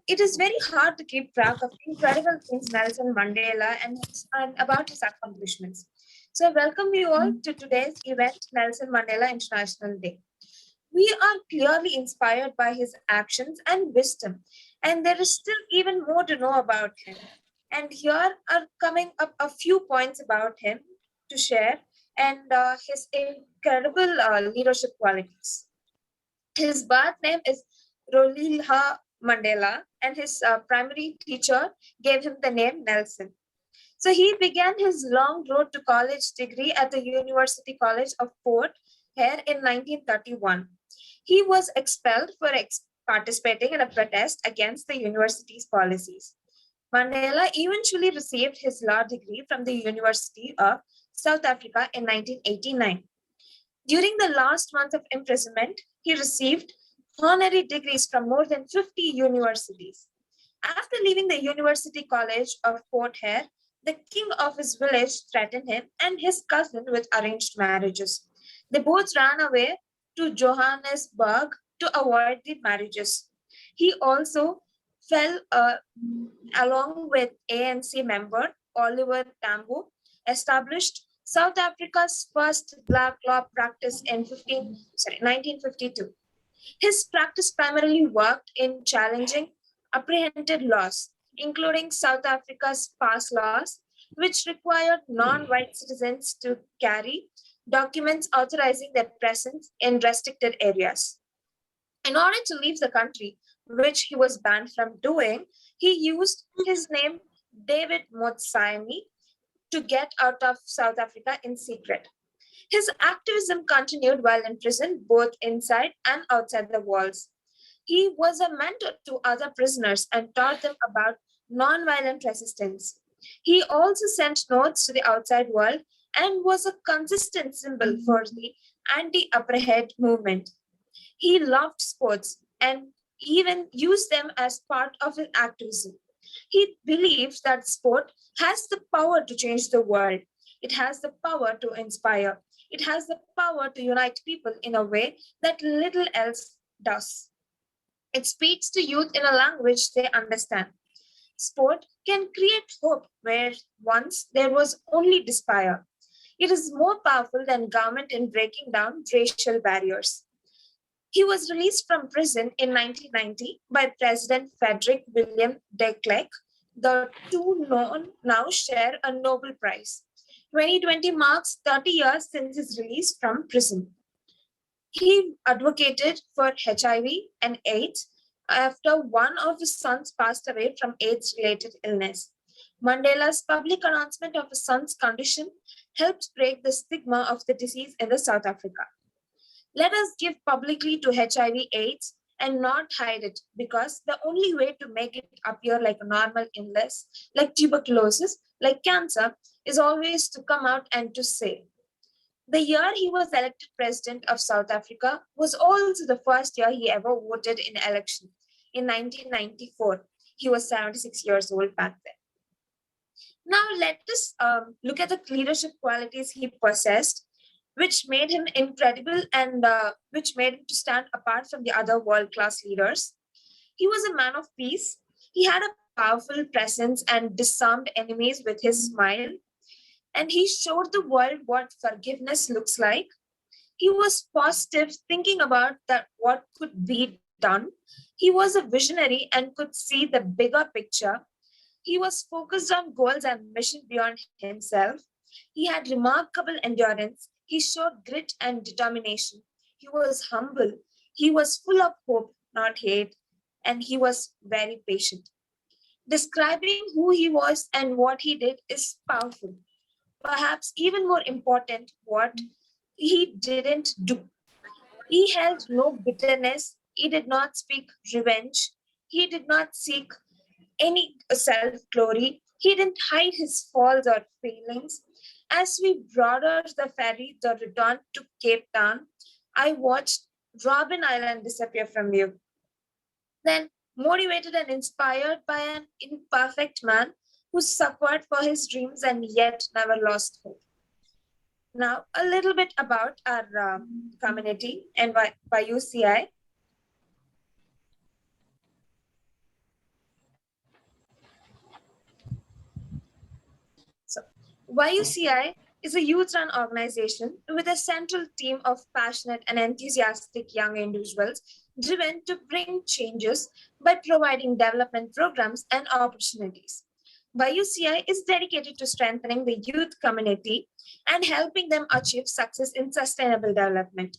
It is very hard to keep track of incredible things Nelson Mandela and about his accomplishments. So, I welcome you all to today's event, Nelson Mandela International Day. We are clearly inspired by his actions and wisdom, and there is still even more to know about him. And here are coming up a few points about him to share and his incredible leadership qualities. His birth name is Rolilha Mandela, and his primary teacher gave him the name Nelson. So he began his long road to college degree at the University College of Port Hare in 1931. He was expelled for participating in a protest against the university's policies. Mandela eventually received his law degree from the University of South Africa in 1989. During the last month of imprisonment, he received honorary degrees from more than 50 universities. After leaving the University College of Port Hare, the king of his village threatened him and his cousin with arranged marriages. They both ran away to Johannesburg to avoid the marriages. He also fell along with ANC member Oliver Tambo, established South Africa's first black law practice in 1952. His practice primarily worked in challenging apprehended laws, including South Africa's past laws, which required non-white citizens to carry documents authorizing their presence in restricted areas. In order to leave the country, which he was banned from doing, he used his name David Motsaimi to get out of South Africa in secret. His activism continued while in prison, both inside and outside the walls. He was a mentor to other prisoners and taught them about nonviolent resistance. He also sent notes to the outside world and was a consistent symbol for the anti apartheid movement. He loved sports and even used them as part of his activism. He believes that sport has the power to change the world. It has the power to inspire. It has the power to unite people in a way that little else does. It speaks to youth in a language they understand. Sport can create hope where once there was only despair. It is more powerful than government in breaking down racial barriers. He was released from prison in 1990 by President Frederick William de Klerk. The two now share a Nobel Prize. 2020 marks 30 years since his release from prison. He advocated for HIV and AIDS after one of his sons passed away from AIDS-related illness. Mandela's public announcement of his son's condition helped break the stigma of the disease in South Africa. Let us give publicly to HIV/AIDS and not hide it, because the only way to make it appear like a normal illness, like tuberculosis, like cancer, is always to come out and to say. The year he was elected president of South Africa was also the first year he ever voted in election. In 1994, he was 76 years old back then. Now let us look at the leadership qualities he possessed, which made him incredible and which made him to stand apart from the other world-class leaders. He was a man of peace. He had a powerful presence and disarmed enemies with his smile. And he showed the world what forgiveness looks like. He was positive, thinking about that what could be done. He was a visionary and could see the bigger picture. He was focused on goals and mission beyond himself. He had remarkable endurance. He showed grit and determination. He was humble. He was full of hope, not hate, and he was very patient. Describing who he was and what he did is powerful. Perhaps even more important, what he didn't do. He held no bitterness. He did not speak revenge. He did not seek any self glory. He didn't hide his faults or failings. As we boarded the ferry, the return to Cape Town, I watched Robben Island disappear from view. Then, motivated and inspired by an imperfect man who suffered for his dreams and yet never lost hope. Now, a little bit about our community and by UCI. YUCI is a youth-run organization with a central team of passionate and enthusiastic young individuals driven to bring changes by providing development programs and opportunities. YUCI is dedicated to strengthening the youth community and helping them achieve success in sustainable development.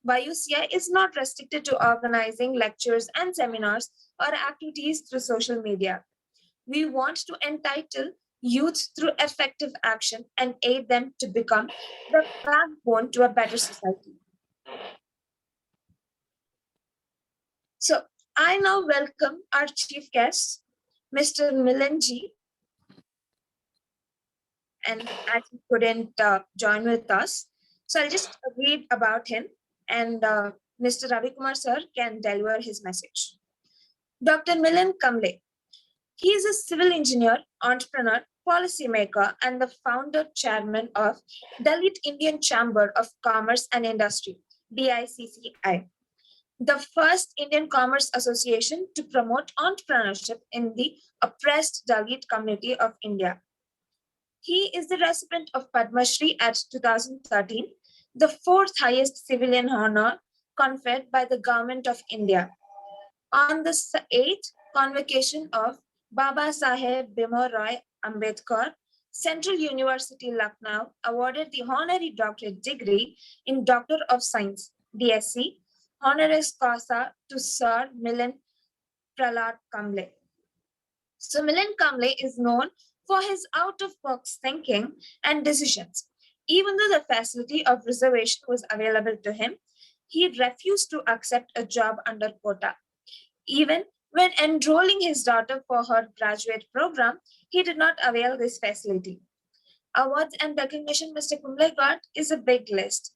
YUCI is not restricted to organizing lectures and seminars or activities through social media. We want to entitle youth through effective action and aid them to become the backbone to a better society. So I now welcome our chief guest, Mr. Milanji, and as he couldn't join with us, so I'll just read about him, and Mr. Ravi Kumar sir can deliver his message. Dr. Milan Kamble. He is a civil engineer, entrepreneur, policymaker, and the founder chairman of Dalit Indian Chamber of Commerce and Industry, DICCI, the first Indian Commerce Association to promote entrepreneurship in the oppressed Dalit community of India. He is the recipient of Padma Shri at 2013, the fourth highest civilian honor conferred by the Government of India. On the eighth convocation of Baba Saheb Bhimrao Roy Ambedkar, Central University Lucknow awarded the honorary doctorate degree in Doctor of Science, DSc, honoris causa to Sir Milan Prahlad Kamble. So Milan Kamble is known for his out-of-box thinking and decisions. Even though the facility of reservation was available to him, he refused to accept a job under quota. Even when enrolling his daughter for her graduate program, he did not avail this facility. Awards and recognition Mr. Kumble got is a big list.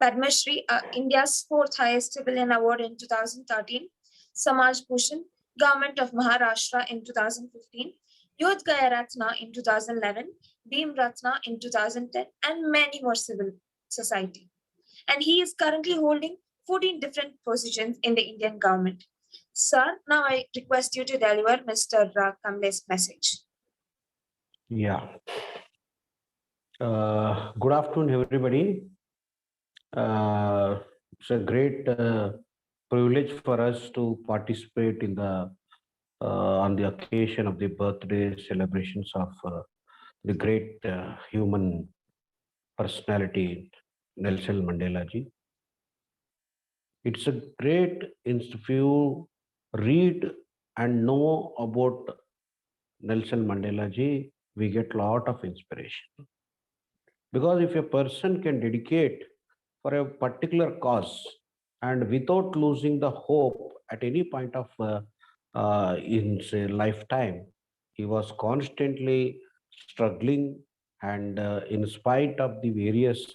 Padma Shri, India's fourth highest civilian award in 2013, Samaj Bhushan, Government of Maharashtra in 2015, Yod Gaya Ratna in 2011, Bhim Ratna in 2010, and many more civil society. And he is currently holding 14 different positions in the Indian government. Sir, now I request you to deliver Mr. Kamble's message. Yeah. Good afternoon, everybody. It's a great privilege for us to participate in the on the occasion of the birthday celebrations of the great human personality Nelson Mandela ji. It's a great if you read and know about Nelson Mandela ji, we get a lot of inspiration. Because if a person can dedicate for a particular cause and without losing the hope at any point of in say, lifetime, he was constantly struggling, and in spite of the various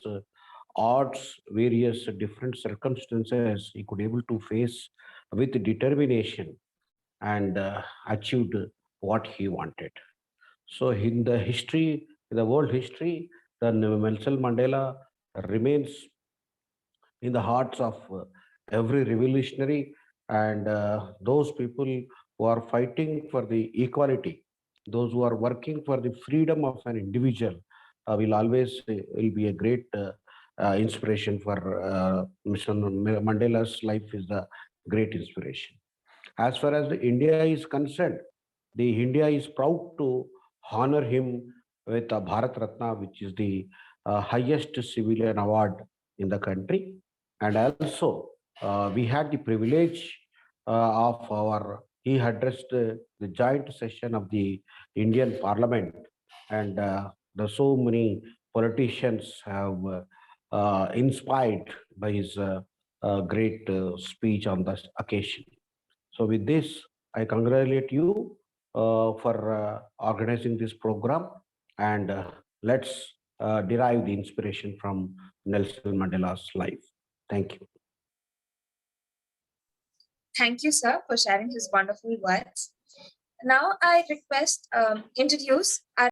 odds, various different circumstances, he could able to face with determination and achieved what he wanted. So in the history, in the world history, the Nelson Mandela remains in the hearts of every revolutionary, and those people who are fighting for the equality, those who are working for the freedom of an individual, will always will be a great inspiration for Mr. Mandela's life is a great inspiration. As far as the India is concerned, the India is proud to honor him with a Bharat Ratna, which is the highest civilian award in the country. And also, we had the privilege of he addressed the joint session of the Indian Parliament, and so many politicians have inspired by his great speech on this occasion. So with this, I congratulate you for organizing this program, and let's derive the inspiration from Nelson Mandela's life. Thank you. Thank you, sir, for sharing his wonderful words. Now I request introduce our